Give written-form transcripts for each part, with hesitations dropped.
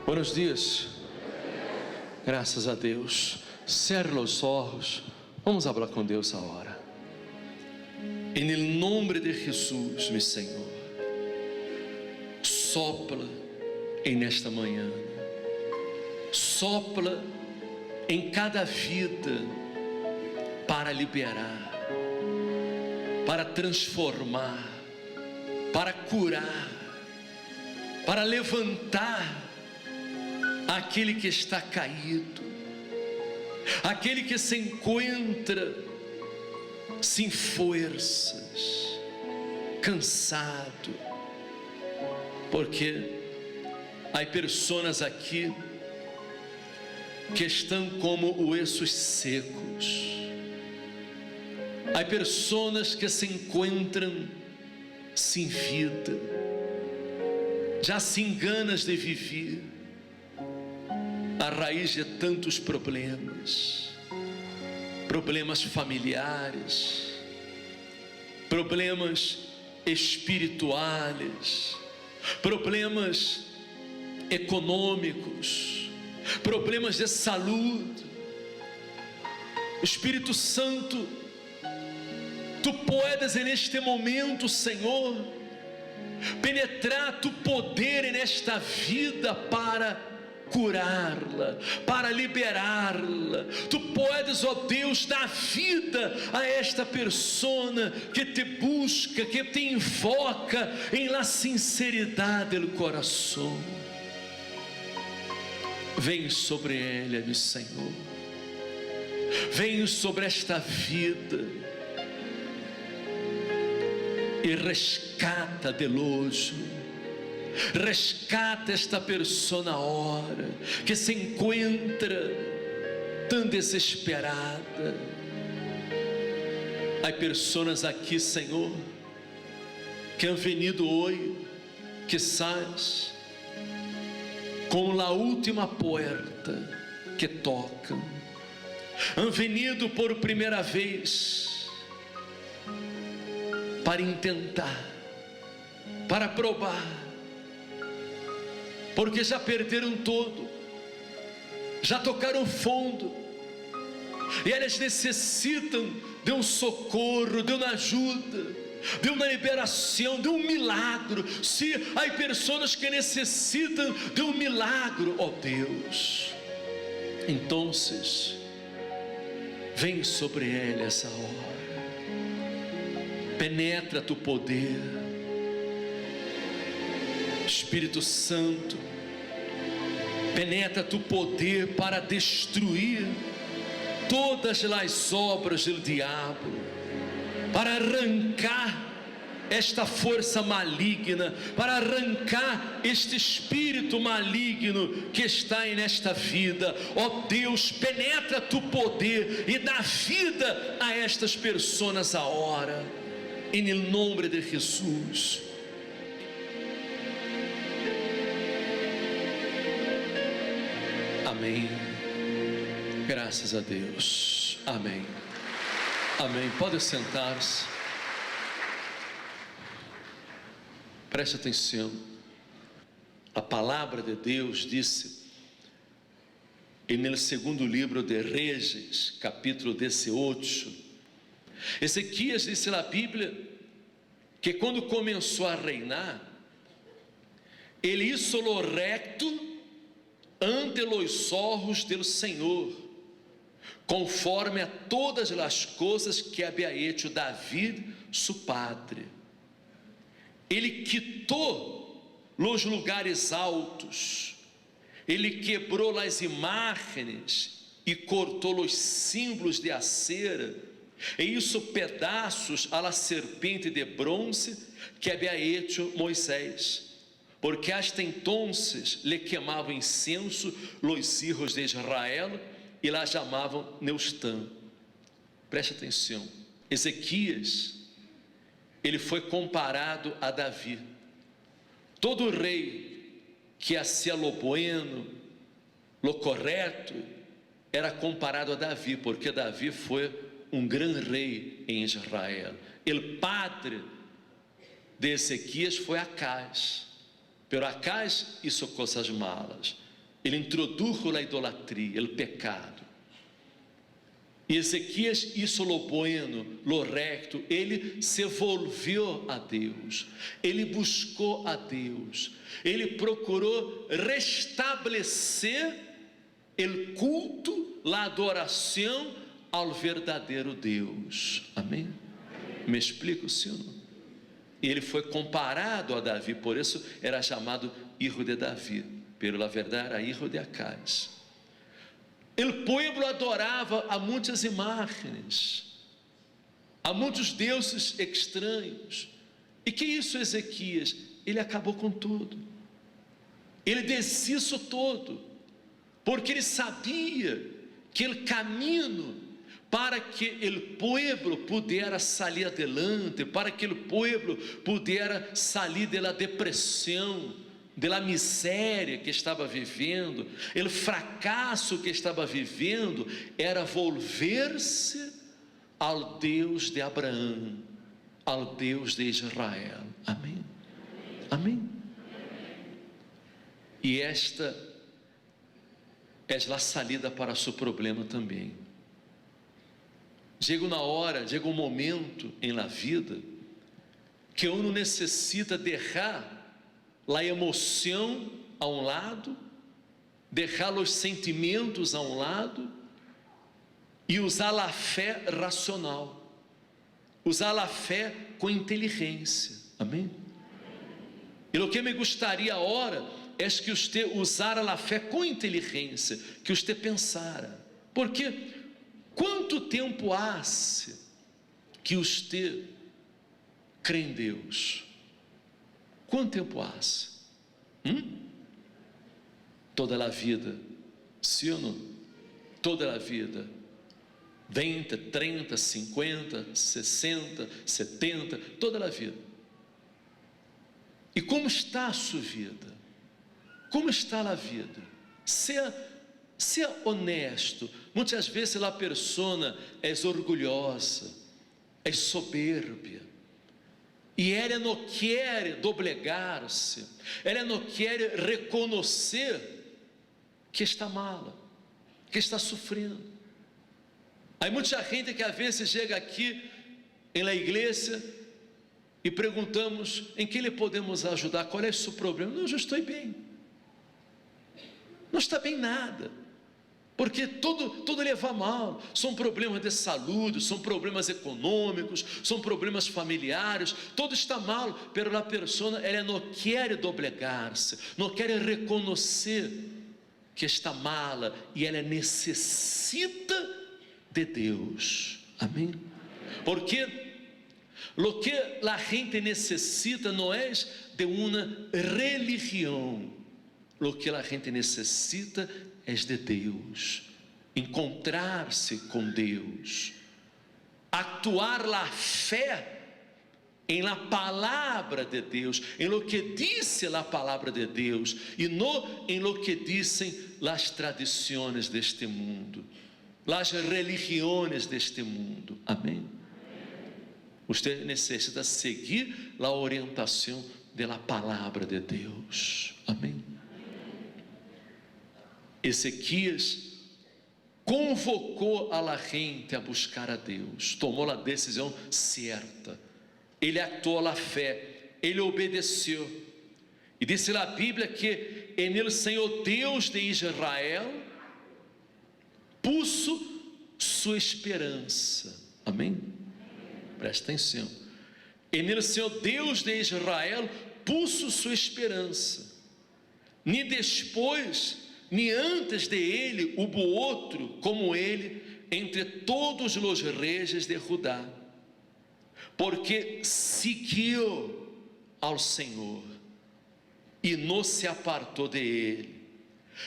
Buenos dias. Graças a Deus. Cerra os olhos. Vamos falar com Deus agora. Em nome de Jesus, meu Senhor, sopla em nesta manhã. Sopla em cada vida para liberar, para transformar, para curar, para levantar aquele que está caído, aquele que se encontra sem forças, cansado, porque há pessoas aqui que estão como ossos secos, há pessoas que se encontram sem vida, já sem ganas de viver, a raiz de tantos problemas familiares, problemas espirituais, problemas econômicos, problemas de saúde. Espírito Santo, Tu podes neste momento, Senhor, penetrar Tu poder nesta vida para curá-la, para liberá-la. Tu podes, ó Deus, dar vida a esta pessoa que te busca, que te invoca em la sinceridade do coração. Vem sobre ela, meu Senhor. Vem sobre esta vida e rescata de longe. Rescata esta pessoa agora que se encontra tão desesperada. Há pessoas aqui, Senhor, que han venido hoje, quizás com a última porta que tocam, han venido por primeira vez para intentar, para provar, porque já perderam todo, já tocaram fundo, e elas necessitam de um socorro, de uma ajuda, de uma liberação, de um milagre. Se há pessoas que necessitam de um milagre, ó Deus, então vem sobre ela essa hora, penetra Tu poder. Espírito Santo, penetra Tu poder para destruir todas as obras do diabo, para arrancar esta força maligna, para arrancar este espírito maligno que está nesta vida. Ó Deus, penetra Tu poder e dá vida a estas pessoas agora, em nome de Jesus. Amém. Graças a Deus. Amém. Amém. Pode sentar-se. Preste atenção. A palavra de Deus disse no segundo livro de Reis, capítulo 18. Ezequias disse na Bíblia que quando começou a reinar, ele hizo lo recto ante los ojos del Senhor, conforme a todas as coisas que havia hecho David, su padre. Ele quitou os lugares altos, ele quebrou as imagens e cortou os símbolos de acera, e hizo pedaços a la serpente de bronze que havia hecho Moisés, porque hasta entonces le quemavam incenso los hijos de Israel e la chamavam Neustã. Preste atenção. Ezequias, ele foi comparado a Davi. Todo rei que hacía lo bueno, lo correto, era comparado a Davi, porque Davi foi um grande rei em Israel. O padre de Ezequias foi Acaz. Pero Acaz hizo coisas malas. ele introdujo a idolatria, o pecado. E Ezequias hizo lo bueno, lo recto, ele se volvió a Deus, ele buscou a Deus, ele procurou restabelecer o culto, a adoração ao verdadeiro Deus. Amém? Me explico, sim ou não? E ele foi comparado a Davi, por isso era chamado hijo de Davi, pero la verdad era hijo de Acaz. O povo adorava a muitas imagens, a muitos deuses estranhos. E que isso, Ezequias? Ele acabou com tudo, ele deshizo todo, porque ele sabia que o caminho para que o povo pudesse sair adelante, para que o povo pudesse sair da depressão, da miséria que estava vivendo, o fracasso que estava vivendo, era volver-se ao Deus de Abraão, ao Deus de Israel. Amém? Amém? E esta é a saída para seu problema também. Chega uma hora, chega um momento em la vida que uno necessita deixar a emoção a um lado, deixar os sentimentos a um lado e usar a fé racional, usar a fé com inteligência. Amém? E o que me gostaria agora é que você usara a fé com inteligência, que você pensara, porque quanto tempo há que você crê em Deus? Quanto tempo há? Toda a vida, sim ou não? Toda a vida, 20, 30, 50, 60, 70, toda a vida. E como está a sua vida? Como está a vida? Seja honesto. Muitas vezes a pessoa é orgulhosa, é soberbia, e ela não quer doblegar-se, ela não quer reconhecer que está mala, que está sofrendo. Há muita gente que às vezes chega aqui na igreja e perguntamos em que lhe podemos ajudar, qual é o seu problema? Não, eu estou bem. Não está bem nada, porque tudo leva mal, são problemas de saúde, são problemas econômicos, são problemas familiares, tudo está mal, pero a pessoa ela não quer doblegar-se, não quer reconhecer que está mala, e ela necessita de Deus. Amém? Porque o que a gente necessita não é de uma religião, o que a gente necessita é de Deus, encontrar-se com Deus, actuar a fé em la palavra de Deus, em lo que disse a palavra de Deus, e não em lo que dizem as tradições deste mundo, as religiões deste mundo. Amém? Você necessita seguir a orientação da palavra de Deus. Amém? Ezequias convocou a gente a buscar a Deus, tomou a decisão certa, ele actuou a fé, ele obedeceu, e disse a Bíblia que en el Senhor Deus de Israel puso sua esperança. Amém? Presta atenção. En el Senhor Deus de Israel puso sua esperança, nem depois nem antes de ele hubo outro como ele entre todos os reis de Judá, porque seguiu ao Senhor e não se apartou de ele,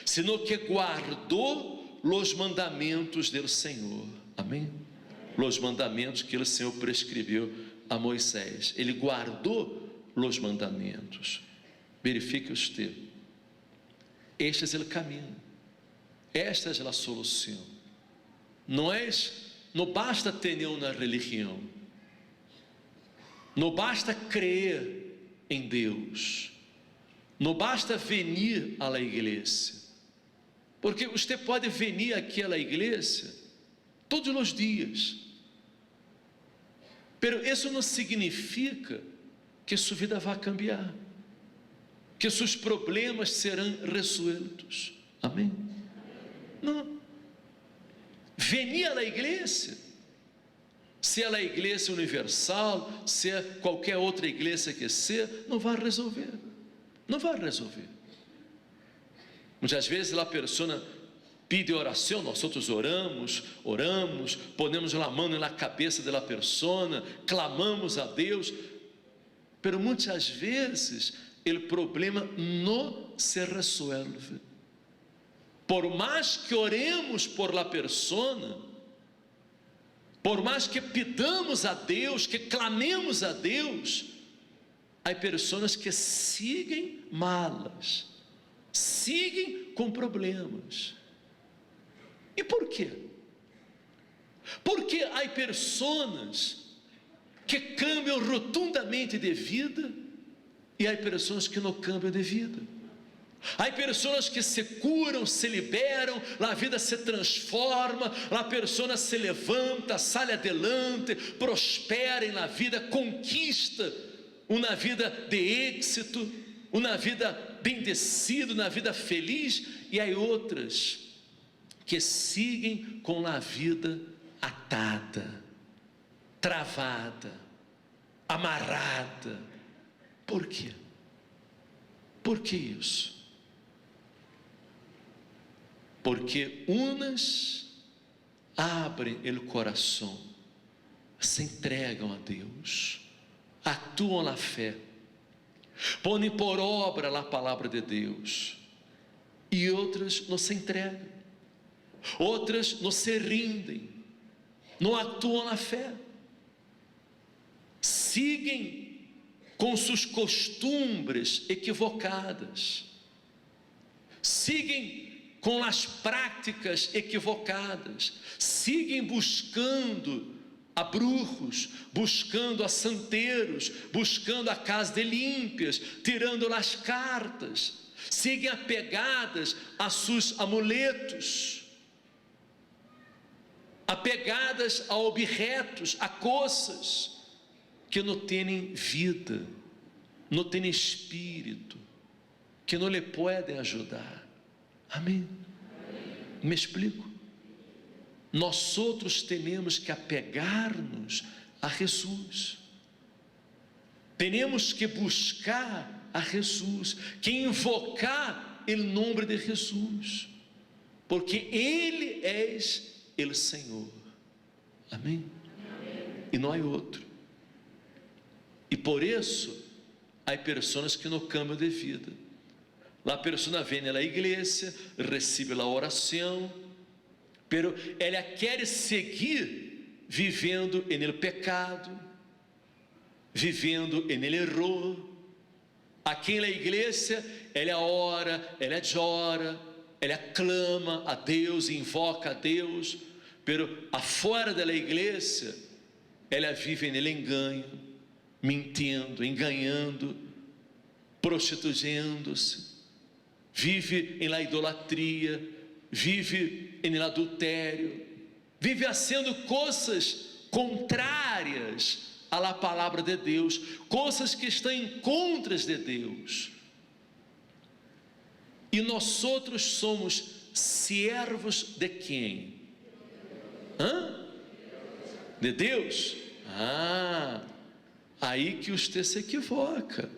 sino que guardou os mandamentos do Senhor. Amém? Os mandamentos que o Senhor prescreveu a Moisés, ele guardou os mandamentos. Verifique você. Este é o caminho, esta é a solução. Não basta ter uma religião, não basta crer em Deus, não basta vir à igreja, Porque você pode vir àquela igreja todos os dias, pero isso não significa que sua vida vai cambiar, que seus problemas serão resolvidos. Amém? Não. Venir à igreja, se é a igreja universal, se é qualquer outra igreja que seja, não vai resolver. Não vai resolver. Muitas vezes a pessoa pede oração, nós outros oramos, ponemos a mão na cabeça da pessoa, clamamos a Deus, pero muitas vezes o problema não se resolve. Por mais que oremos por la persona, por mais que pedamos a Deus, que clamemos a Deus, há pessoas que seguem malas, seguem com problemas. E por quê? Porque há pessoas que cambiam rotundamente de vida e há pessoas que não cambiam de vida. Há pessoas que se curam, se liberam, a vida se transforma, a pessoa se levanta, sai adelante, prospera na vida, conquista uma vida de êxito, uma vida bendecida, uma vida feliz. E há outras que seguem com a vida atada, travada, amarrada. Por quê? Por que isso? Porque unas abrem o coração, se entregam a Deus, atuam na fé, põem por obra a palavra de Deus, e outras não se entregam, outras não se rindem, não atuam na fé, seguem com suas costumbres equivocadas, seguem com as práticas equivocadas, seguem buscando a brujos, buscando a santeiros, buscando a casa de límpias, tirando as cartas, seguem apegadas a seus amuletos, apegadas a objetos, a coisas que não têm vida, não têm espírito, que não lhe podem ajudar. Amém? Me explico? Nós outros temos que apegar-nos a Jesus, temos que buscar a Jesus, que invocar o nome de Jesus, porque Ele é o Senhor. Amém? E não há outro. E por isso há pessoas que não cambiam de vida. A pessoa vem à igreja, recebe a oração, pero ela quer seguir vivendo no pecado, vivendo no erro. Aqui na igreja, ela ora, ela chora, ela clama a Deus, invoca a Deus, pero afora da igreja, ela vive no engano, mentindo, enganando, prostituindo-se, vive em la idolatria, vive em adultério, vive fazendo coisas contrárias à palavra de Deus, coisas que estão em contra de Deus. E nós outros somos servos de quem? De Deus? Aí que você se equivoca.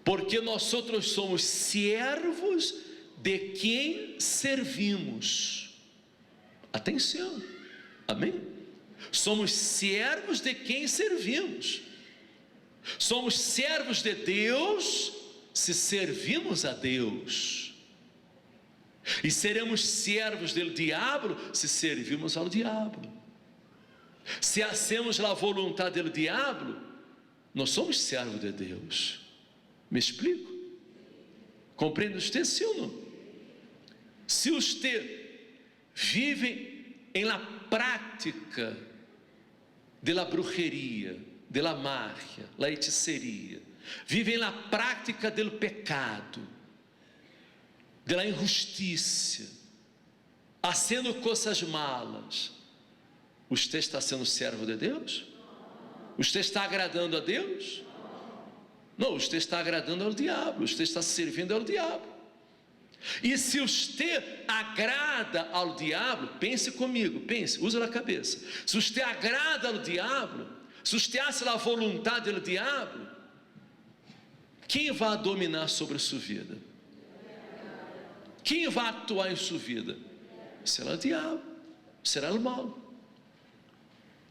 Porque nós outros somos servos de quem servimos. Atenção, amém? Somos servos de quem servimos. Somos servos de Deus se servimos a Deus. E seremos servos do diabo se servimos ao diabo. Se hacemos a vontade do diabo, nós somos servos de Deus. Me explico? Compreende você, sim ou não? Se você vive em la prática de la brujeria, de la magia, la hechiceria, vive em la prática del pecado, de la injustiça, fazendo coisas malas, você está sendo servo de Deus? Você está agradando a Deus? Não, você está agradando ao diabo, você está servindo ao diabo. E se você agrada ao diabo, pense comigo, pense, usa a cabeça. Se você agrada ao diabo, se você faz a vontade do diabo, quem vai dominar sobre a sua vida? Quem vai atuar em sua vida? Será o diabo, será o mal.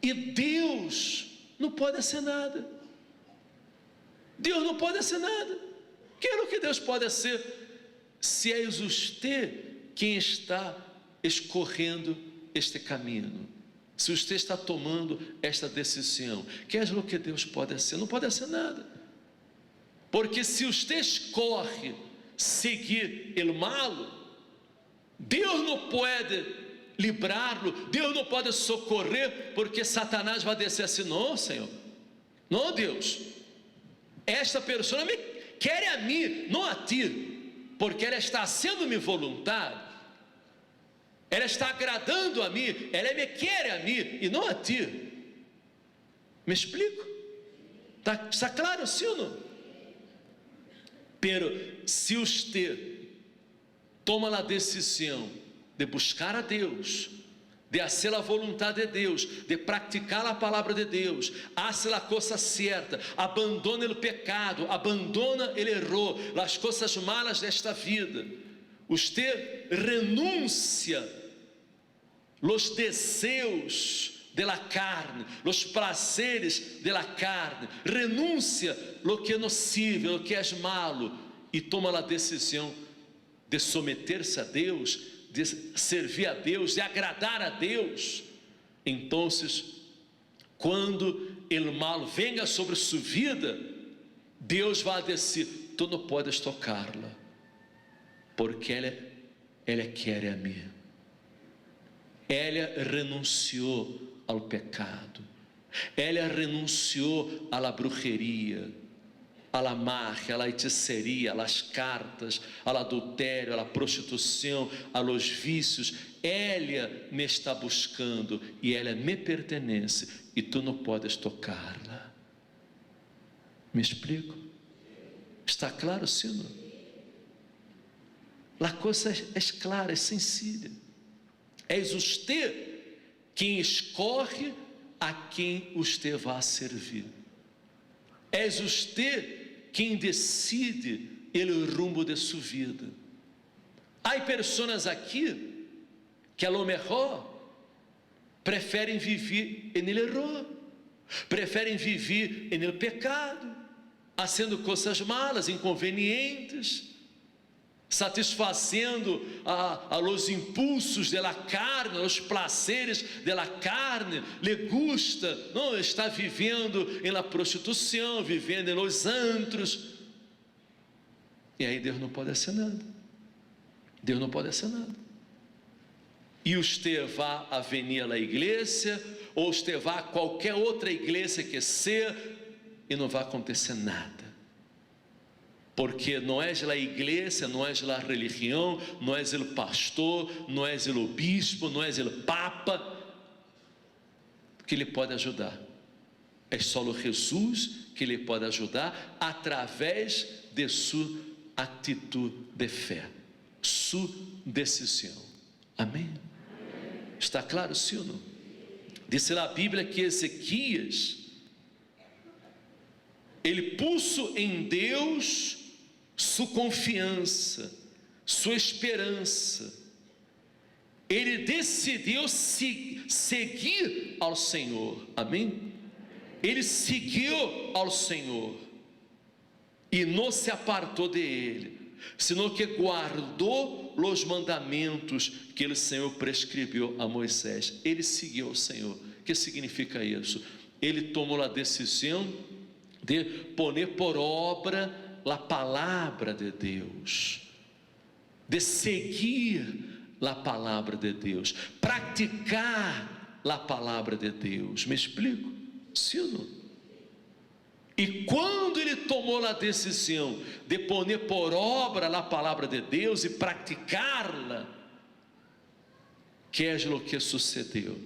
E Deus não pode fazer nada. Deus não pode fazer nada. Que é o que Deus pode fazer? Se é você quem está escorrendo este caminho, se você está tomando esta decisão, que é o que Deus pode fazer? Não pode fazer nada. Porque se você escorre seguir o mal, Deus não pode livrá-lo, Deus não pode socorrer, porque Satanás vai descer assim: não, Senhor, não, Deus, esta pessoa me quer a mim, não a ti, porque ela está sendo minha vontade, ela está agradando a mim, ela me quer a mim e não a ti. Me explico? Está claro, sim ou não? Pero se você toma a decisão de buscar a Deus, de fazer a vontade de Deus, de praticar a palavra de Deus, hace a coisa certa, abandona o pecado, abandona o erro, as coisas malas desta vida, você renuncia os desejos de la carne, os prazeres de la carne, renuncia lo que é nocivo, lo que é malo, e toma a decisão de someter-se a Deus, de servir a Deus, de agradar a Deus. Então, quando o mal venga sobre sua vida, Deus vai dizer: tu não podes tocá-la, porque ela quer a mim. Ela renunciou ao pecado, ela renunciou à bruxeria, à la mágia, à la hechiceria, às cartas, ao adultério, à prostituição, aos vícios. Ela me está buscando e ela me pertence, e tu não podes tocá-la. Me explico? Está claro, sim ou não? A coisa é clara, é sencilla. És você quem escolhe a quem você vai servir. És você quem decide o rumo de sua vida. Há pessoas aqui que a lo mejor preferem viver em el erro, preferem viver em el pecado, fazendo coisas malas, inconvenientes, satisfazendo a los impulsos de la carne, os prazeres de la carne, le gusta, não está vivendo em la prostituição, vivendo em los antros, e aí Deus não pode fazer nada. Deus não pode fazer nada. E você vai a venir à igreja, ou você vai a qualquer outra igreja que seja, e não vai acontecer nada. Porque não é a igreja, não é a religião, não é o pastor, não é o bispo, não é o papa que lhe pode ajudar. É só o Jesus que lhe pode ajudar através de sua atitude de fé, sua decisão. Amém? Está claro, sim ou não? Diz a Bíblia que Ezequias, ele puso em Deus sua confiança, sua esperança. Ele decidiu seguir ao Senhor. Amém? Ele seguiu ao Senhor e não se apartou de ele, senão que guardou os mandamentos que o Senhor prescreveu a Moisés. Ele seguiu ao Senhor. O que significa isso? Ele tomou a decisão de pôr por obra a palavra de Deus, de seguir a palavra de Deus, praticar a palavra de Deus. Me explico? Sim ou não? E quando ele tomou a decisão de pôr por obra a palavra de Deus e praticá-la, que é o que sucedeu?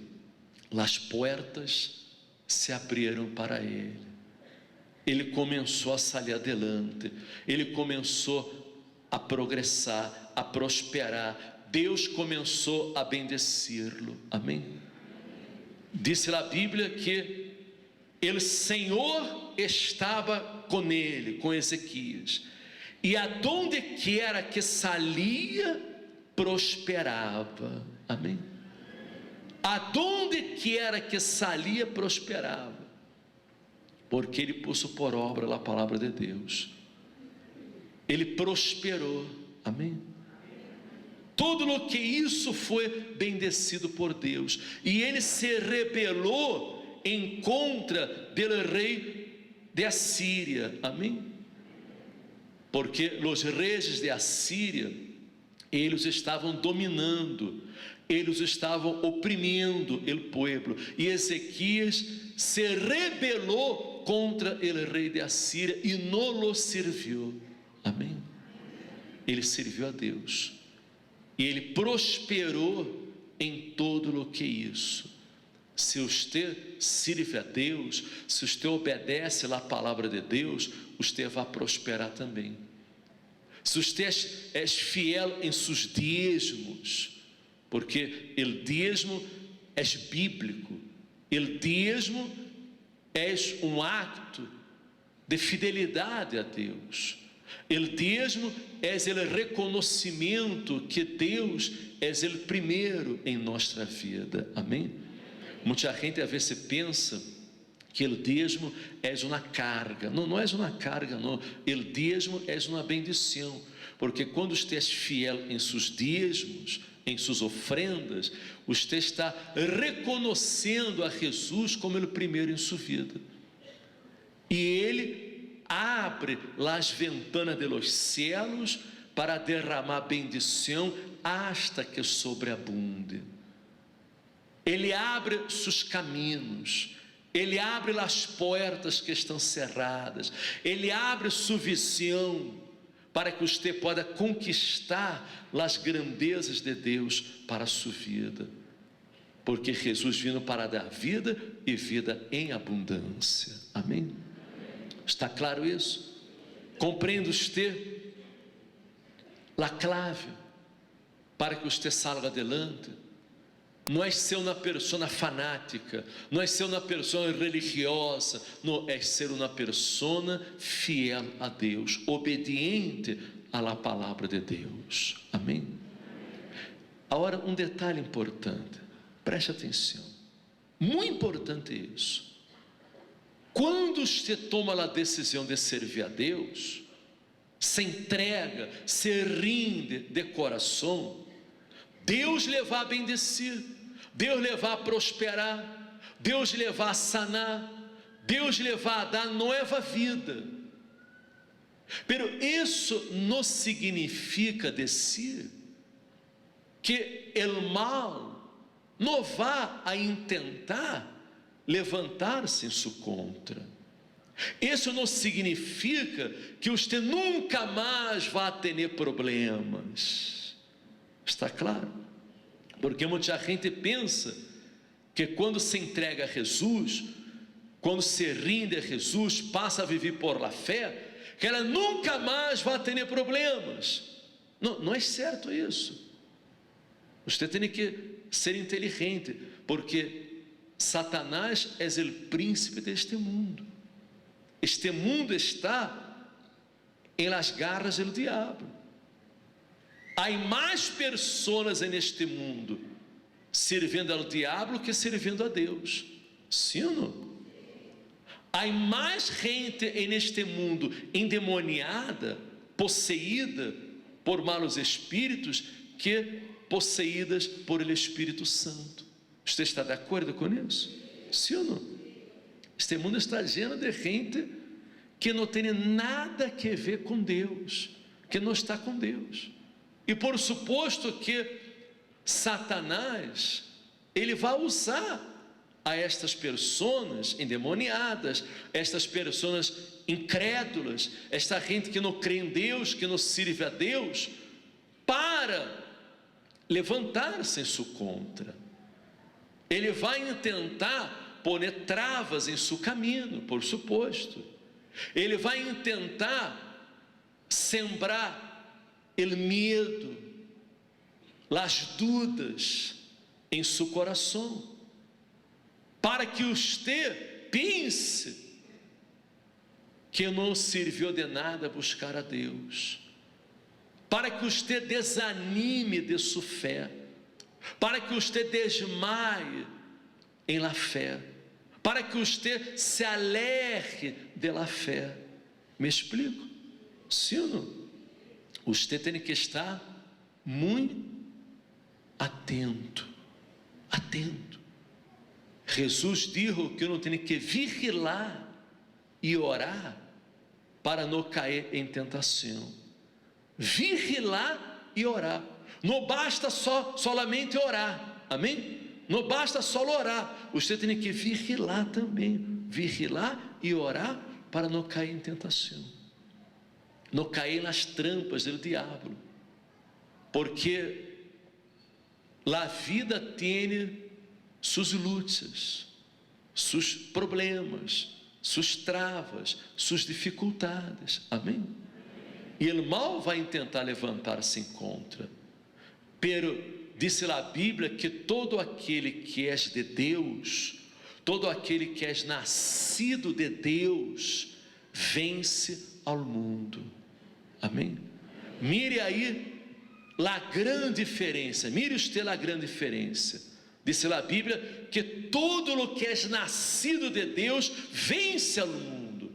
As portas se abriram para ele. Ele começou a sair adelante, ele começou a progressar, a prosperar. Deus começou a bendecê-lo. Amém? Disse a Bíblia que o Senhor estava com ele, com Ezequias, e aonde quiera que salia, prosperava. Amém? Aonde quiera que salia, prosperava, porque ele pôs por obra a palavra de Deus. Ele prosperou. Amém? Tudo o que isso foi bendecido por Deus, e ele se rebelou em contra do rei de Assíria. Amém? Porque os reis de Assíria, eles estavam dominando, eles estavam oprimindo o povo, e Ezequias se rebelou contra o rei de Assíria e não lo serviu. Amém? Ele serviu a Deus, e ele prosperou em todo o que isso. Se você serve a Deus, se você obedece à palavra de Deus, você vai prosperar também. Se você é fiel em seus dízimos, porque o dízimo é bíblico, o dízimo é um acto de fidelidade a Deus. O dízimo é o reconhecimento que Deus é o primeiro em nossa vida. Amém? Muita gente às vezes pensa que o dízimo é uma carga. Não é uma carga, não. O dízimo é uma bendição, porque quando você é fiel em seus dízimos, em suas ofrendas, você está reconhecendo a Jesus como o primeiro em sua vida, e Ele abre as ventanas de los cielos para derramar bendição hasta que sobreabunde. Ele abre seus caminhos, Ele abre as portas que estão cerradas, Ele abre sua visão para que você possa conquistar as grandezas de Deus para a sua vida, porque Jesus vindo para dar vida e vida em abundância. Amém? Está claro isso? Compreende você a clave para que você salga adelante? Não é ser uma pessoa fanática, não é ser uma pessoa religiosa, não, é ser uma pessoa fiel a Deus, obediente à palavra de Deus. Amém? Agora, um detalhe importante, preste atenção, muito importante isso. Quando você toma a decisão de servir a Deus, se entrega, se rinde de coração, Deus lhe vai bendecir, Deus lhe vai prosperar, Deus lhe vai sanar, Deus lhe vai dar nova vida. Pero isso não significa dizer que o mal não vá a intentar levantar-se em sua contra. Isso não significa que você nunca mais vai ter problemas. Está claro? Porque muita gente pensa que quando se entrega a Jesus, quando se rinde a Jesus, passa a viver por la fé, que ela nunca mais vai ter problemas. Não é certo isso. Você tem que ser inteligente, porque Satanás é o príncipe deste mundo. Este mundo está em las garras do diabo. Há mais pessoas neste mundo servindo ao diabo que servindo a Deus. Sim ou não? Há mais gente neste mundo endemoniada, possuída por malos espíritos, que possuídas por el Espírito Santo. Você está de acordo com isso? Sim ou não? Este mundo está cheio de gente que não tem nada a ver com Deus, que não está com Deus. E por suposto que Satanás, ele vai usar a estas pessoas endemoniadas, estas pessoas incrédulas, esta gente que não crê em Deus, que não serve a Deus, para levantar-se em sua contra. Ele vai tentar pôr travas em seu caminho, por suposto. Ele vai tentar sembrar o medo, as dúvidas em seu coração, para que você pense que não serviu de nada buscar a Deus, para que você desanime de sua fé, para que você desmaie em la fé, para que você se aleje de la fé. Me explico? Sim ou não? Você tem que estar muito atento. Jesus disse que eu não tenho que vigilar e orar para não cair em tentação. Vigilar e orar. Não basta solamente orar. Amém? Não basta só orar. Você tem que vigilar também. Vigilar e orar para não cair em tentação. Não cair nas trampas do diabo. Porque a vida tem suas lutas, seus problemas, suas travas, suas dificuldades. Amém? E o mal vai tentar levantar-se em contra. Pero disse a Bíblia que todo aquele que é de Deus, todo aquele que é nascido de Deus, vence ao mundo. Amém? Mire aí a grande diferença. Mire usted a grande diferença. Disse a Bíblia que todo o que é nascido de Deus vence ao mundo.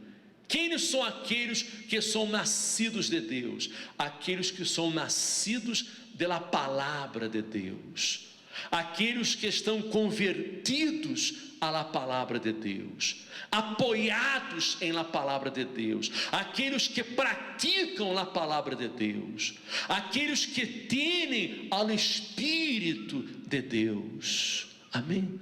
Quem são aqueles que são nascidos de Deus? Aqueles que são nascidos da palavra de Deus, aqueles que estão convertidos à palavra de Deus, apoiados em la palavra de Deus, aqueles que praticam a palavra de Deus, aqueles que têm ao Espírito de Deus. Amém?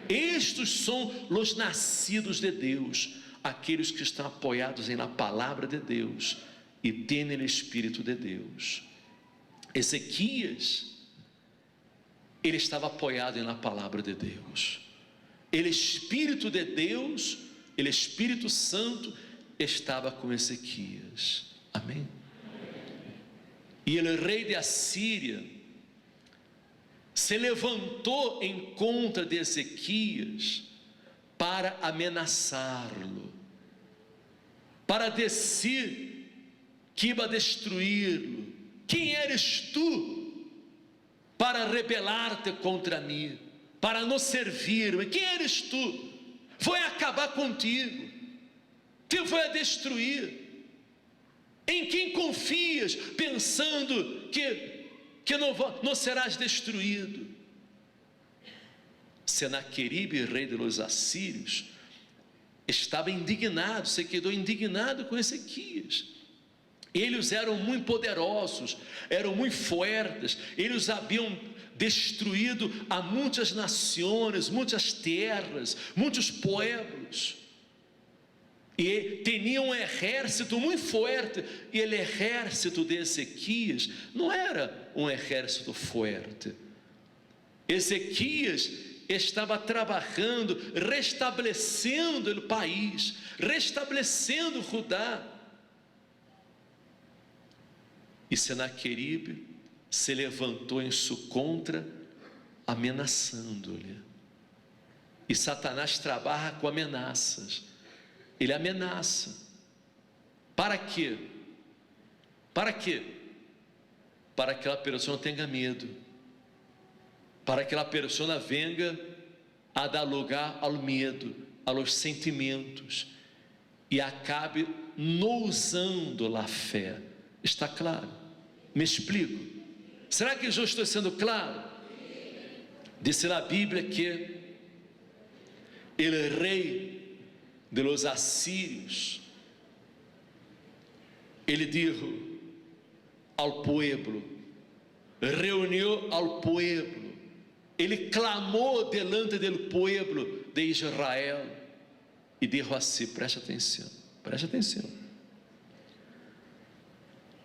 Estes são os nascidos de Deus, aqueles que estão apoiados em la palavra de Deus e têm o Espírito de Deus. Ezequias, ele estava apoiado na palavra de Deus. Ele, Espírito de Deus, ele, Espírito Santo, estava com Ezequias. Amém? E o rei de Assíria se levantou em contra de Ezequias para ameaçá-lo, para dizer que ia destruí-lo. Quem eres tu para rebelar-te contra mim, para não servir-me? Quem eres tu? Vou acabar contigo, te vou destruir. Em quem confias, pensando que não serás destruído? Senaqueribe, rei dos assírios, estava indignado, se quedou indignado com Ezequias. Eles eram muito poderosos, eram muito fortes, eles haviam destruído a muitas nações, muitas terras, muitos pueblos, e tinham um exército muito forte. E o exército de Ezequias não era um exército forte. Ezequias estava trabalhando, restabelecendo o país, restabelecendo Judá. E Senaqueribe se levantou em sua contra, ameaçando-lhe. E Satanás trabalha com ameaças. Ele ameaça. Para quê? Para quê? Para que aquela pessoa tenha medo, para que aquela pessoa venha a dar lugar ao medo, aos sentimentos, e acabe não usando a fé. Está claro? Me explico? Será que eu estou sendo claro? Disse na Bíblia que o rei de los assírios, ele disse ao povo, reuniu ao povo, ele clamou delante do povo de Israel e dijo assim, preste atenção,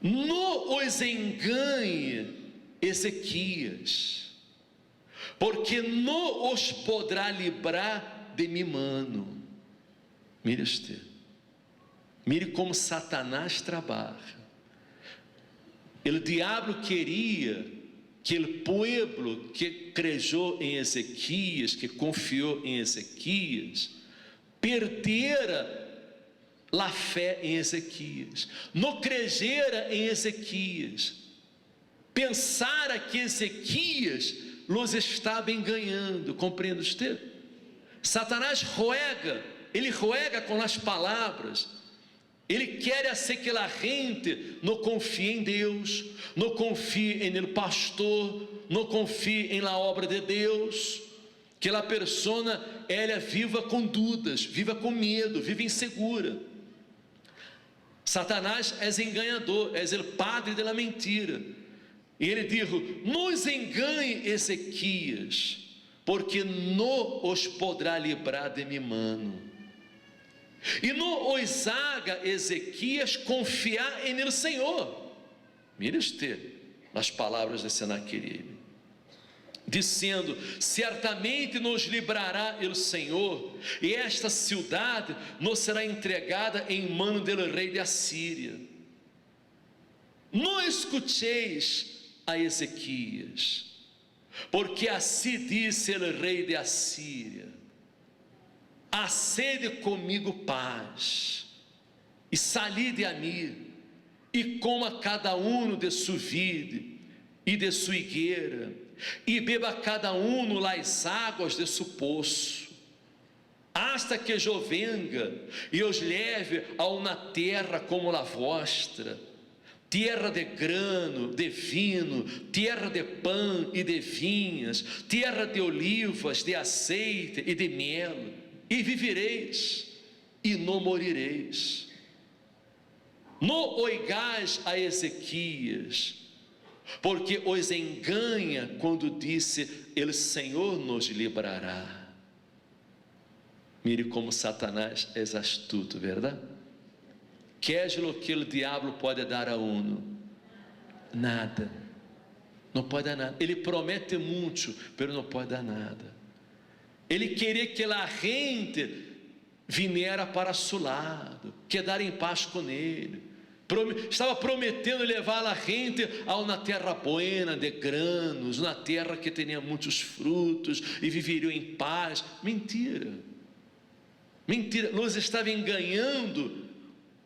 não os engane Ezequias, porque não os poderá livrar de mi mano. Mire como Satanás trabalha. O diabo queria que o povo que creyó em Ezequias, que confiou em Ezequias, perdera a fé em Ezequias, não creyera em Ezequias, pensara que Ezequias los estava enganando. Compreende você? Satanás ele ruega com as palavras. Ele quer hacer que a gente não confie em Deus, não confie em el pastor, não confie em la obra de Deus, que a persona ela viva com dúvidas, viva com medo, viva insegura. Satanás é enganador, é o padre da mentira. E ele diz: não os engane Ezequias, porque não os poderá livrar de mi mano. E não os haga Ezequias confiar em el Senhor. Mire usted as palavras de Senaqueribe, dizendo: certamente nos livrará o Senhor, e esta cidade nos será entregada em mano do rei de Assíria. Não escuteis a Ezequias, porque assim disse o rei de Assíria: acede comigo paz, e salide a mim, e coma cada um de sua vide e de sua higueira, e beba cada um las águas de seu poço, hasta que eu venga e os leve a uma terra como a vostra, terra de grano, de vinho, terra de pão e de vinhas, terra de olivas, de azeite e de mel, e vivereis e não morireis. Não oigais a Ezequias, porque os enganha quando disse: el Senhor nos livrará. Mire como Satanás é astuto, verdade? Que é lo que o diabo pode dar a uno? Nada. Não pode dar nada. Ele promete muito, mas não pode dar nada. Ele queria que a gente viniera para seu lado, quedar em paz com ele. Estava prometendo levar a gente a uma terra buena de granos, uma terra que tinha muitos frutos e viveriam em paz. Mentira. Nos estava enganando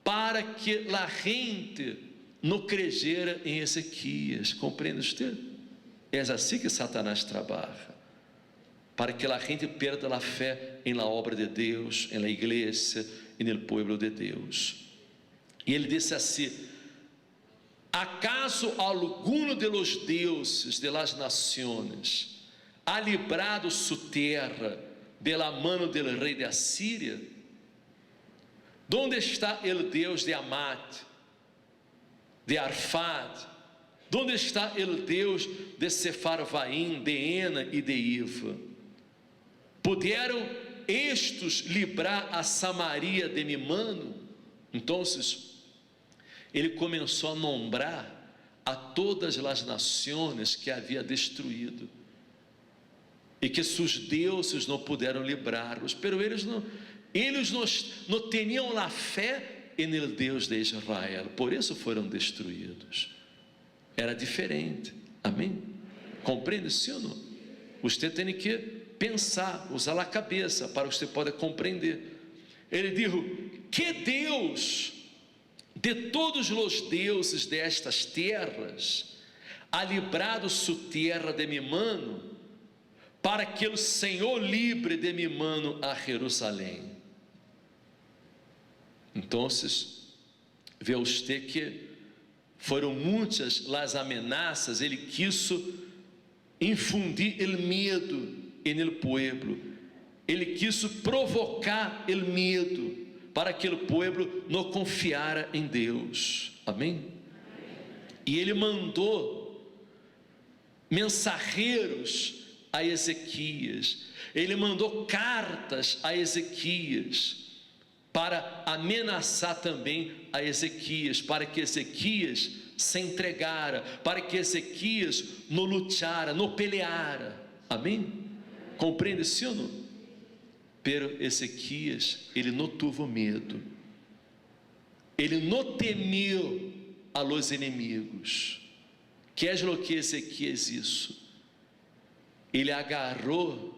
para que a gente não creyera em Ezequias. Compreende você? É assim que Satanás trabalha, para que a gente perda a fé em la obra de Deus, em la igreja e no povo de Deus. E ele disse assim: acaso alguno de los deuses de las naciones ha librado su terra de la mano del rei de Assíria? Donde está o Deus de Amate, de Arfad? Donde está o Deus de Sefarvaim, de Ena e de Iva? Puderam estes livrar a Samaria de mi mano? Então, ele começou a nombrar a todas as nações que havia destruído, e que seus deuses não puderam livrá-los, pero eles não tinham a fé no Deus de Israel, por isso foram destruídos. Era diferente, amém? Compreende, sim ou não? Você tem que pensar, usar a cabeça para você poder compreender. Ele disse: que Deus de todos os deuses destas terras ha librado sua terra de mi mano, para que o Senhor livre de mi mano a Jerusalém. Então, vê você que foram muitas as ameaças. Ele quis infundir o medo no povo, ele quis provocar o medo, para que o povo não confiara em Deus, amém? E ele mandou mensageiros a Ezequias, ele mandou cartas a Ezequias, para ameaçar também a Ezequias, para que Ezequias se entregara, para que Ezequias não lutara, não peleara. Amém? Compreende, sim ou não? Pero Ezequias, ele não teve medo, ele não temeu a los inimigos. Que é o que Ezequias isso? Ele agarrou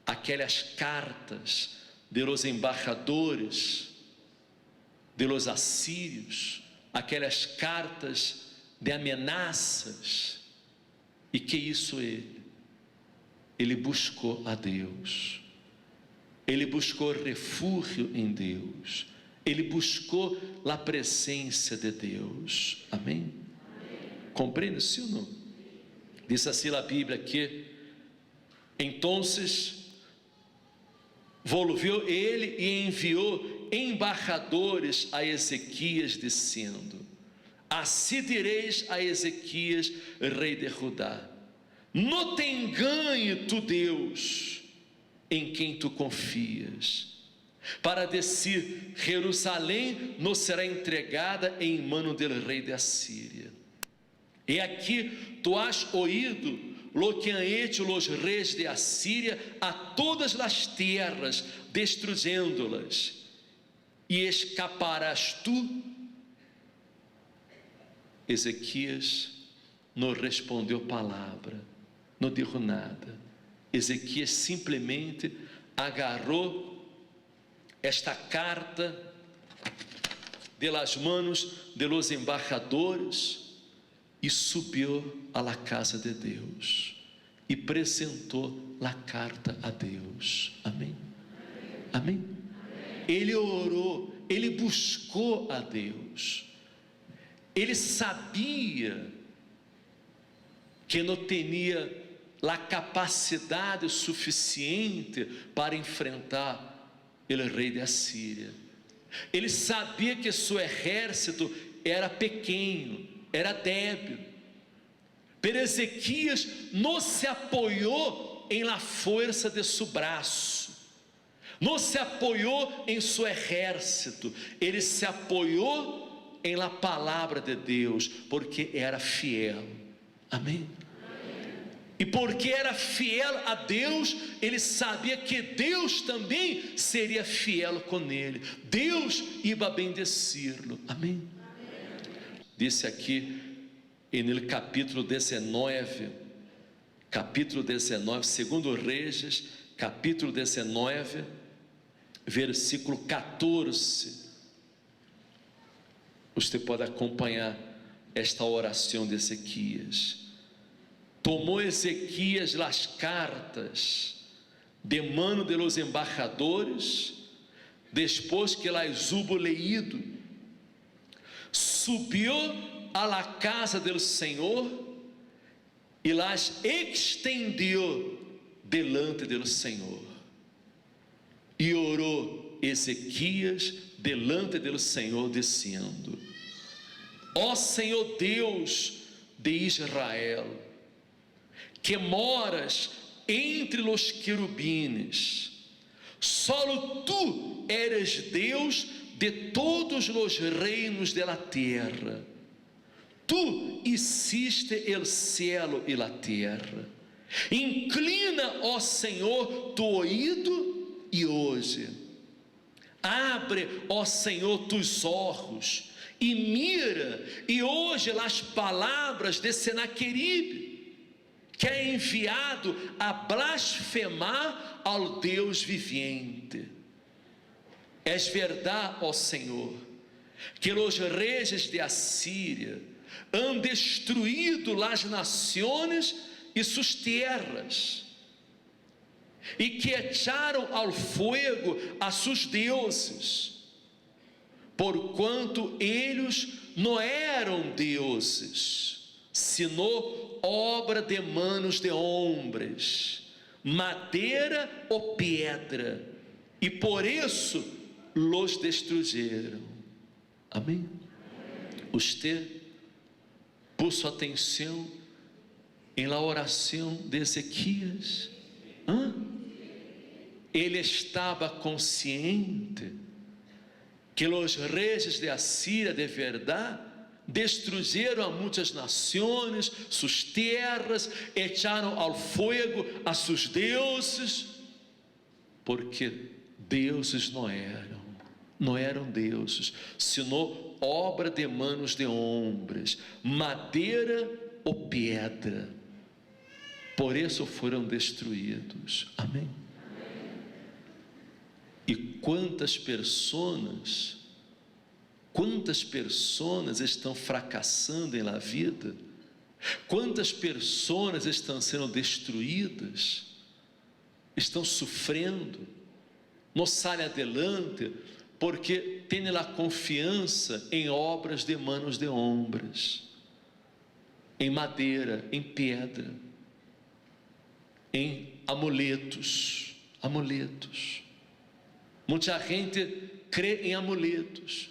aquelas cartas de los embaixadores, de los assírios, aquelas cartas de ameaças, e que isso ele buscou a Deus, ele buscou refúgio em Deus, ele buscou a presença de Deus. Amém? Compreende, sim ou não? Diz assim a Bíblia que entonces volviu ele e enviou embaixadores a Ezequias, dizendo: assim direis a Ezequias, rei de Judá: não te engane tu Deus, em quem tu confias, para dizer: Jerusalém não será entregada em mano del rei de Assíria. E aqui tu has oído lo que han hecho los reis de Assíria a todas as terras, destruyendo-las, e escaparás tu? Ezequias não respondeu palavra, não disse nada. Ezequias simplesmente agarrou esta carta de las manos de los embaixadores e subiu à la casa de Deus e apresentou a carta a Deus. Amém? Amém? Ele orou, ele buscou a Deus, ele sabia que não tinha a capacidade suficiente para enfrentar o rei de Assíria. Ele sabia que seu exército era pequeno, era débil. Pero Ezequias não se apoiou em la força de seu braço, não se apoiou em seu exército, ele se apoiou em la palavra de Deus, porque era fiel. Amém? E porque era fiel a Deus, ele sabia que Deus também seria fiel com ele, Deus ia bendecir-lo. Amém? Disse aqui no capítulo 19, segundo Reis, capítulo 19, versículo 14. Você pode acompanhar esta oração de Ezequias. Tomou Ezequias las cartas de mano de los embaixadores, depois que las hubo leído, subiu a la casa del Senhor e las extendió delante del Senhor. E orou Ezequias delante del Senhor, dizendo: ó Senhor Deus de Israel, que moras entre los querubines, solo tu eres Deus de todos os reinos de la terra. Tu hiciste el cielo e la terra. Inclina, ó Senhor, tu ouído e hoje. Abre, ó Senhor, tus olhos e mira, e hoje as palavras de Senaqueribe, que é enviado a blasfemar ao Deus vivente. És verdade, ó Senhor, que os reis de Assíria han destruído as nações e suas terras, e que echaram ao fogo a seus deuses, porquanto eles não eram deuses, sino obra de manos de homens, madeira ou pedra, e por isso los destruyeron. Amém? Você pôs sua atenção em la oração de Ezequias? Ele estava consciente que os reis de Assíria de verdade destruyeron a muitas nações, suas terras, echaram ao fogo a seus deuses, porque deuses não eram deuses, senão obra de manos de homens, madeira ou pedra. Por isso foram destruídos. Amém. E quantas pessoas estão fracassando na vida? Quantas pessoas estão sendo destruídas? Estão sofrendo? Não saem adelante porque têm a confiança em obras de manos de homens, em madeira, em pedra, em amuletos. Muita gente crê em amuletos,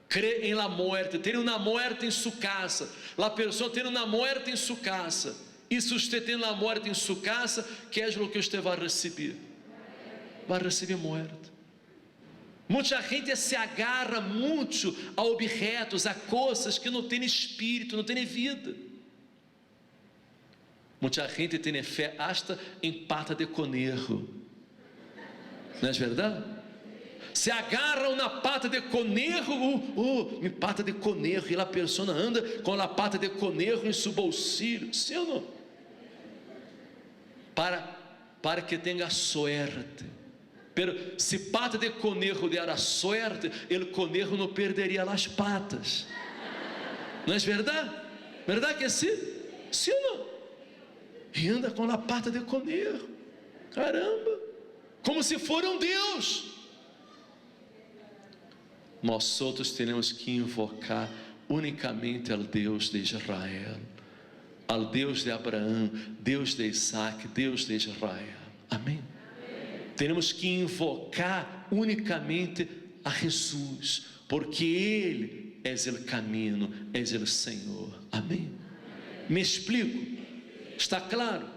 crê em la muerte, tem uma muerte em sua casa. A pessoa tem uma muerte em sua casa, e se você tem uma muerte em sua casa, que é o que você vai receber? Vai receber muerte. Muita gente se agarra muito a objetos, a coisas que não têm espírito, não têm vida. Muita gente tem fé hasta em pata de conejo. Não é verdade? Se agarram na pata de conejo, mi pata de conejo, e a pessoa anda com a pata de conejo em seu bolsillo, sim ou não? Para que tenha sorte. Pero se pata de conejo dera sorte, o conejo não perderia as patas. Não é verdade? Verdade que sim? Sim ou não? E anda com a pata de conejo. Caramba! Como se fosse um Deus. Nós outros temos que invocar unicamente ao Deus de Israel, ao Deus de Abraão, Deus de Isaac, Deus de Israel. Amém? Temos que invocar unicamente a Jesus, porque Ele é o caminho, é o Senhor. Amém? Me explico? Está claro?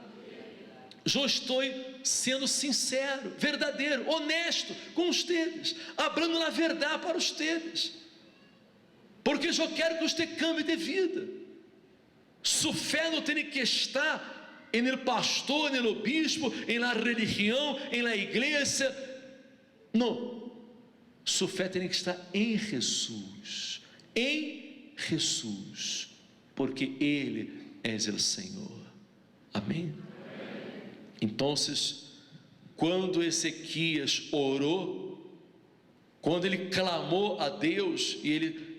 Eu estou sendo sincero, verdadeiro, honesto com vocês, falando a verdade para vocês, porque eu quero que você cambie de vida. Sua fé não tem que estar em el pastor, en el obispo, em la religião, em la igreja. Não, sua fé tem que estar em Jesus, porque Ele é o Senhor. Amém? Então, quando Ezequias orou, quando ele clamou a Deus, e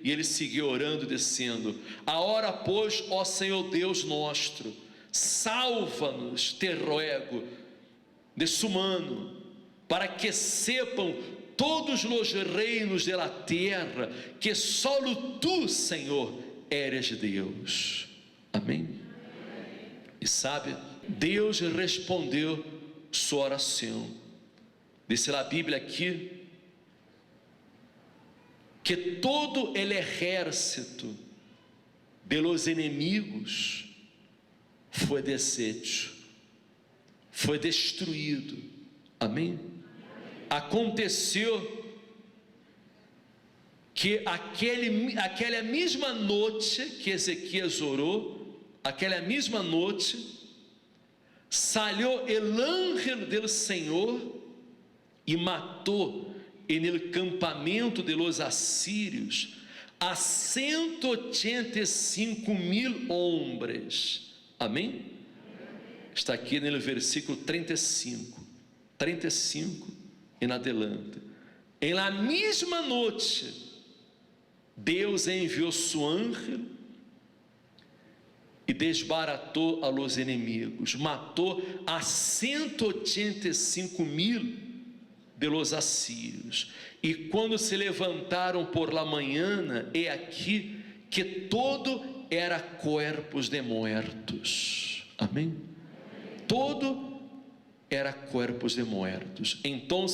ele seguiu orando, dizendo: agora, pois, ó Senhor Deus nosso, salva-nos, te rogo, de sua mano, para que sepam todos os reinos da terra, que só tu, Senhor, eres Deus. Amém? E sabe, Deus respondeu sua oração. Diz a Bíblia aqui que todo o exército de los inimigos foi deshecho, foi destruído. Amém? Aconteceu que aquela mesma noite que Ezequias orou, aquela mesma noite, salió el ángel del Senhor e matou en el campamento de los assírios a 185,000 hombres. Amém? Está aqui no versículo 35 em adelante. Em la mesma noite, Deus enviou seu ángel e desbaratou a los inimigos, matou a 185,000 de los assírios. E quando se levantaram por la manhã, é aqui que todo era corpos de muertos. Amém? Todo era corpos de muertos. Então,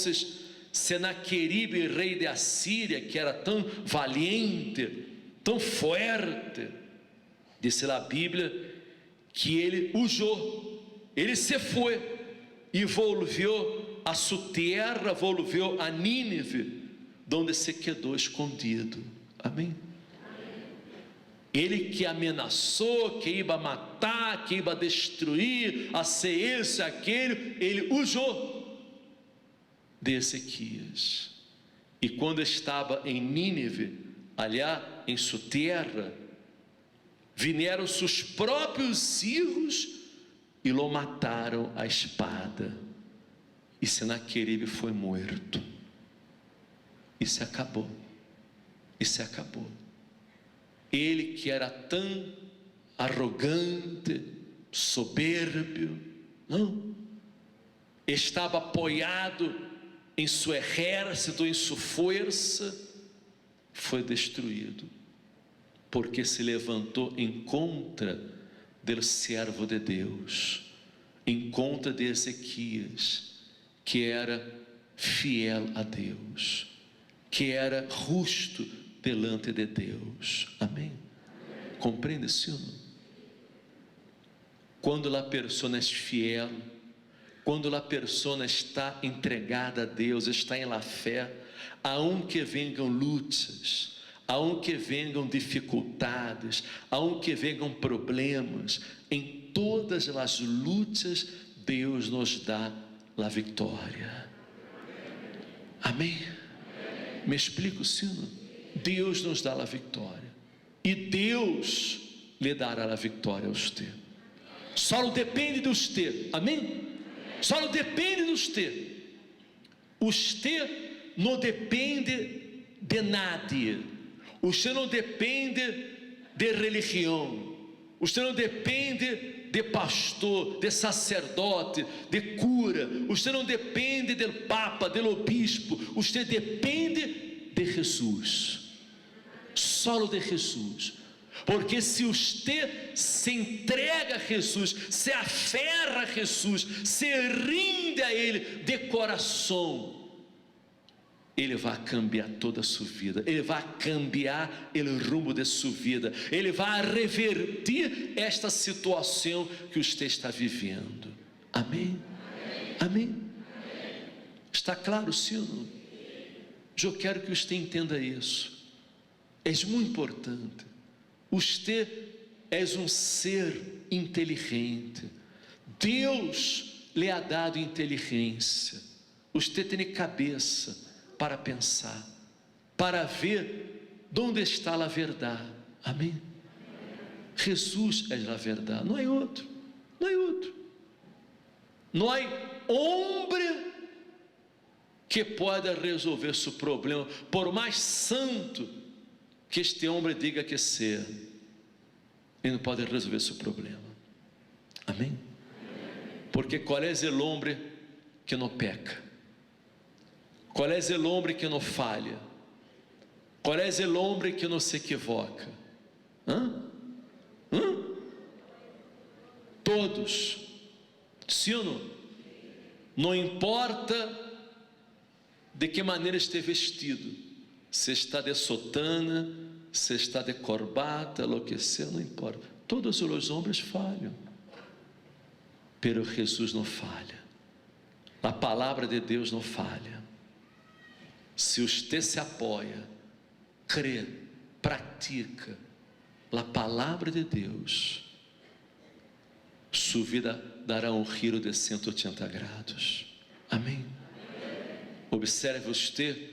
Senaqueribe, rei de Assíria, que era tão valiente, tão forte, disse a Bíblia que ele usou, ele se foi e volviu a sua terra, volviu a Nínive, onde se quedou escondido. Amém? Ele que ameaçou, que ia matar, que ia destruir, a ser esse, aquele, ele usou de Ezequias. E quando estava em Nínive, aliás, em sua terra, vieram seus próprios filhos e o mataram à espada. E Senaqueribe foi morto. E se acabou. E se acabou. Ele que era tão arrogante, soberbio, não? Estava apoiado em seu exército, em sua força, foi destruído, porque se levantou em contra do servo de Deus, em contra de Ezequias, que era fiel a Deus, que era justo delante de Deus. Amém? Compreende isso? Quando a pessoa é fiel, quando a pessoa está entregada a Deus, está em la fé, aunque venham lutas, aunque venham dificuldades, aunque venham problemas, em todas as lutas Deus nos dá a vitória. Amém? Me explico, sim? Deus nos dá a vitória, e Deus lhe dará a vitória a você. Só não depende de você. Amém? Só não depende de você. Você não depende de nada. Você não depende de religião. Você não depende de pastor, de sacerdote, de cura. Você não depende do papa, do bispo. Você depende de Jesus. Só de Jesus. Porque se você se entrega a Jesus, se aferra a Jesus, se rinde a Ele de coração, Ele vai cambiar toda a sua vida, Ele vai cambiar o rumo de sua vida, Ele vai revertir esta situação que você está vivendo. Amém? Amém? Está claro, sim? Eu quero que você entenda isso. É muito importante. Você é um ser inteligente. Deus lhe ha dado inteligência. Você tem cabeça para pensar, para ver onde está a verdade. Amém? Jesus é a verdade, não é outro. Não é outro. Não há homem que pode resolver seu problema, por mais santo que este homem diga que ser, ele não pode resolver seu problema. Amém? Porque qual é o homem que não peca? Qual é o homem que não falha? Qual é o homem que não se equivoca? Todos. Sim ou não? Não importa de que maneira esteja vestido, se está de sotana, se está de corbata, enlouqueceu, não importa. Todos os homens falham, pero Jesus não falha. A palavra de Deus não falha. Se você se apoia, crê, pratica a palavra de Deus, sua vida dará um giro de 180 graus. Amém? Observe você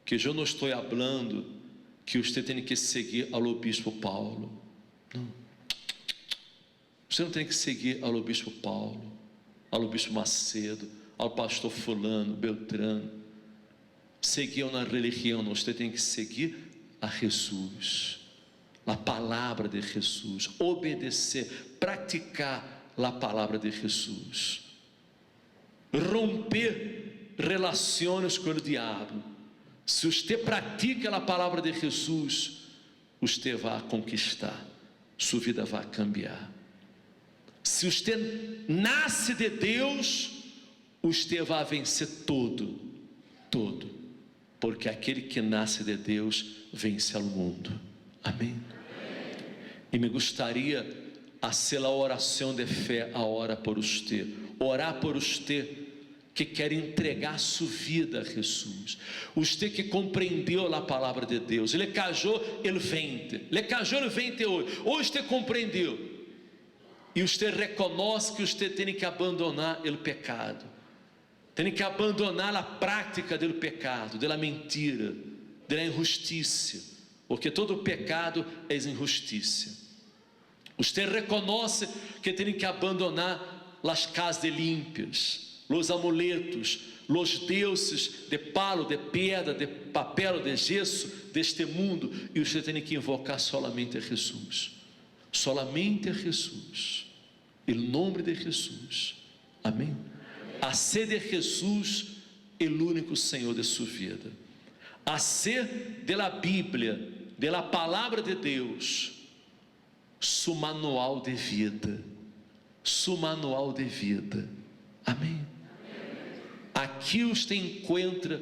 que eu não estou falando que você tem que seguir ao bispo Paulo. Não. Você não tem que seguir ao bispo Paulo, ao bispo Macedo, ao pastor fulano, Beltrano. Seguir na religião, não. Você tem que seguir a Jesus, a palavra de Jesus, obedecer, praticar a palavra de Jesus, romper relações com o diabo. Se você pratica a palavra de Jesus, você vai conquistar, sua vida vai cambiar. Se você nasce de Deus, você vai vencer tudo, porque aquele que nasce de Deus vence ao mundo. Amém? E me gostaria hacer la oração de fé ahora por usted, orar por usted que quer entregar sua vida a Jesus, você que compreendeu a palavra de Deus, ele cayó el 20, ele cayó el 20 hoje você compreendeu, e você reconhece que você tem que abandonar o pecado, tem que abandonar a prática do pecado, da mentira, da injustiça, porque todo pecado é injustiça. Você reconhece que tem que abandonar as casas de limpias, os amuletos, os deuses de palo, de pedra, de papel, de gesso deste mundo, e você tem que invocar solamente a Jesus, solamente a Jesus, em nome de Jesus, amém? A ser de Jesus o único Senhor de sua vida, a ser de la Bíblia, de la palavra de Deus, su manual de vida, su manual de vida, amém? Aqui você encontra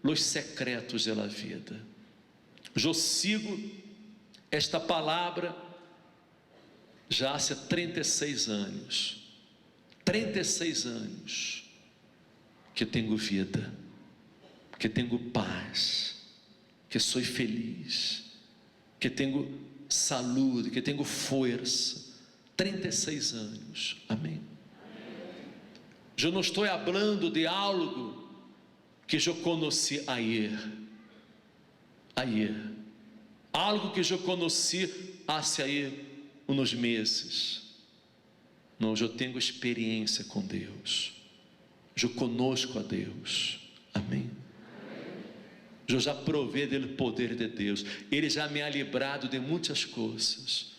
os secretos da vida. Eu sigo esta palavra já há 36 anos. 36 anos que tenho vida, que tenho paz, que sou feliz, que tenho saúde, que tenho força. 36 anos, amém? Eu não estou falando de algo que eu conheci ayer, algo que eu conheci há uns meses. Não, eu tenho experiência com Deus, eu conosco a Deus, amém? Eu já provei do poder de Deus, Ele já me ha livrado de muitas coisas,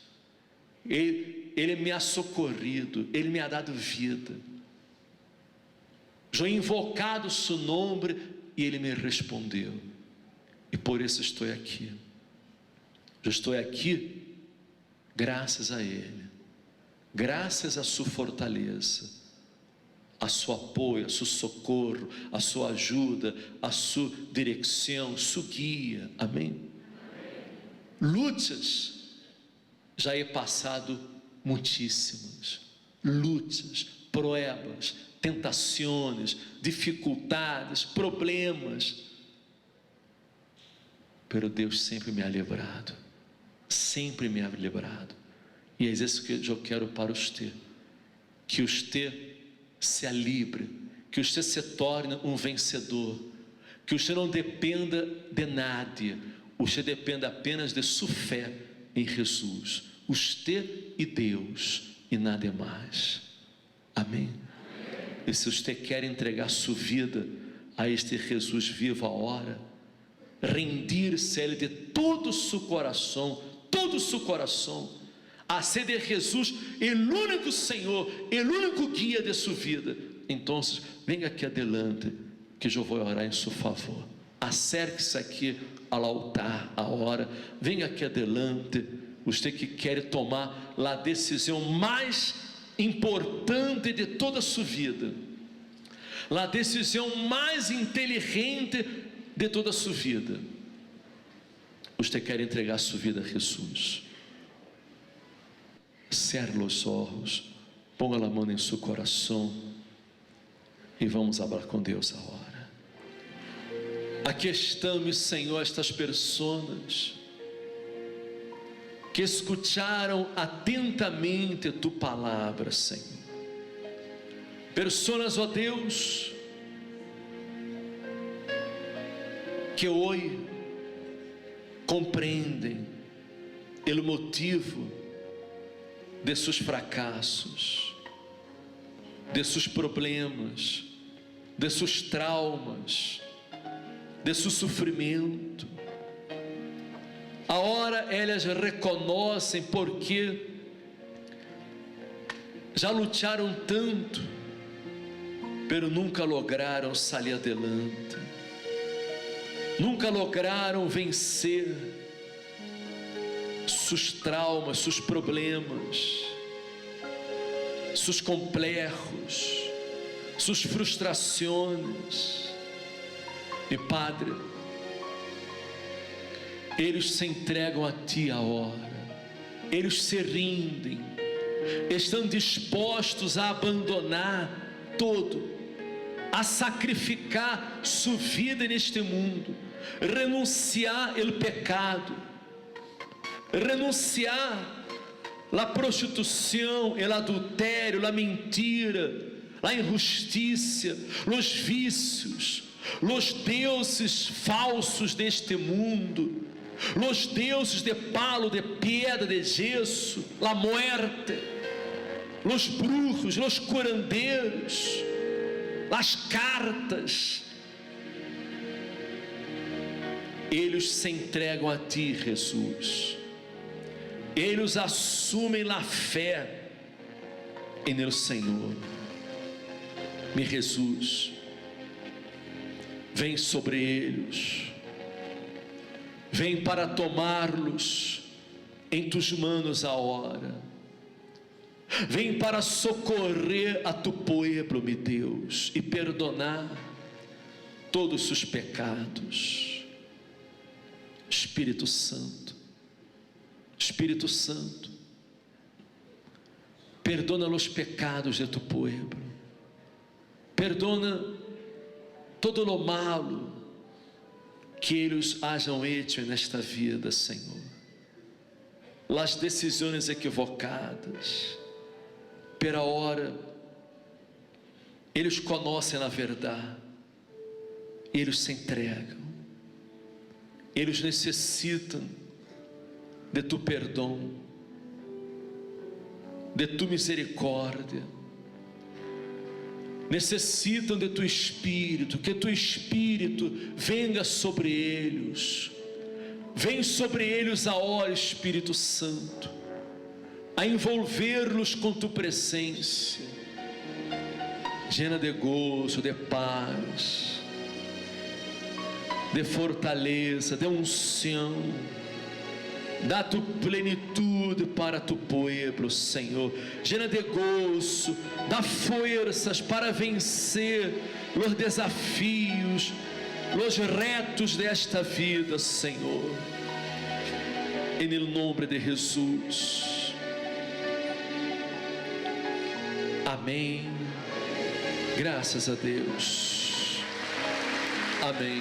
Ele me ha socorrido, Ele me ha dado vida. Eu invocado seu nome e Ele me respondeu, e por isso estou aqui. Eu estou aqui graças a Ele, graças a sua fortaleza, a seu apoio, a seu socorro, a sua ajuda, a sua direção, sua guia, amém? Lutas, já he passado muitíssimas, lutas, provas, tentações, dificuldades, problemas, pero Deus sempre me ha livrado, sempre me ha livrado, e é isso que eu quero para você, que você se livre, que você se torne um vencedor, que você não dependa de nada, você dependa apenas de sua fé em Jesus, você e Deus, e nada mais, amém? E se você quer entregar sua vida a este Jesus vivo agora, rendir-se a Ele de todo o seu coração, a ser de Jesus o único Senhor, o único guia de sua vida, então venha aqui adelante, que eu vou orar em seu favor. Acerque-se aqui ao altar, a hora, venha aqui adelante, você que quer tomar a decisão mais importante de toda a sua vida, a decisão mais inteligente de toda a sua vida. Você quer entregar sua vida a Jesus? Cerre os olhos, ponga a mão em seu coração e vamos falar com Deus agora. Aqui estamos, Senhor, estas pessoas que escutaram atentamente tu palavra, Senhor. Pessoas, ó Deus, que hoje compreendem o motivo de seus fracassos, de seus problemas, de seus traumas, de seu sofrimento. Agora elas reconhecem porque já lutaram tanto, pero nunca lograram sair adelante, nunca lograram vencer seus traumas, seus problemas, seus complexos, suas frustrações. E Padre, eles se entregam a Ti agora, eles se rindem, estão dispostos a abandonar todo, a sacrificar sua vida neste mundo, renunciar ao pecado, renunciar à prostituição, ao adultério, à mentira, à injustiça, os vícios, os deuses falsos deste mundo, os deuses de palo, de pedra, de gesso, a morte, os brujos, os curandeiros, as cartas. Eles se entregam a ti, Jesus. Eles assumem a fé no Senhor. Meu Jesus, vem sobre eles, vem para tomá-los em tus manos agora, vem para socorrer a tu povo, meu Deus, e perdonar todos os pecados. Espírito Santo, Espírito Santo, perdona os pecados de tu povo, perdona todo o malo que eles hajam hecho nesta vida, Senhor, as decisões equivocadas, pela hora, eles conhecem a verdade, eles se entregam, eles necessitam de tu perdão, de tu misericórdia, necessitam de tu Espírito, que tu Espírito venha sobre eles, vem sobre eles a hora, Espírito Santo, a envolver-los com tu presença, llena de gozo, de paz, de fortaleza, de unção. Dá tu plenitude para tu povo, Senhor, llena de gozo, dá forças para vencer os desafios, os retos desta vida, Senhor, em nome de Jesus. Amém. Graças a Deus. Amém.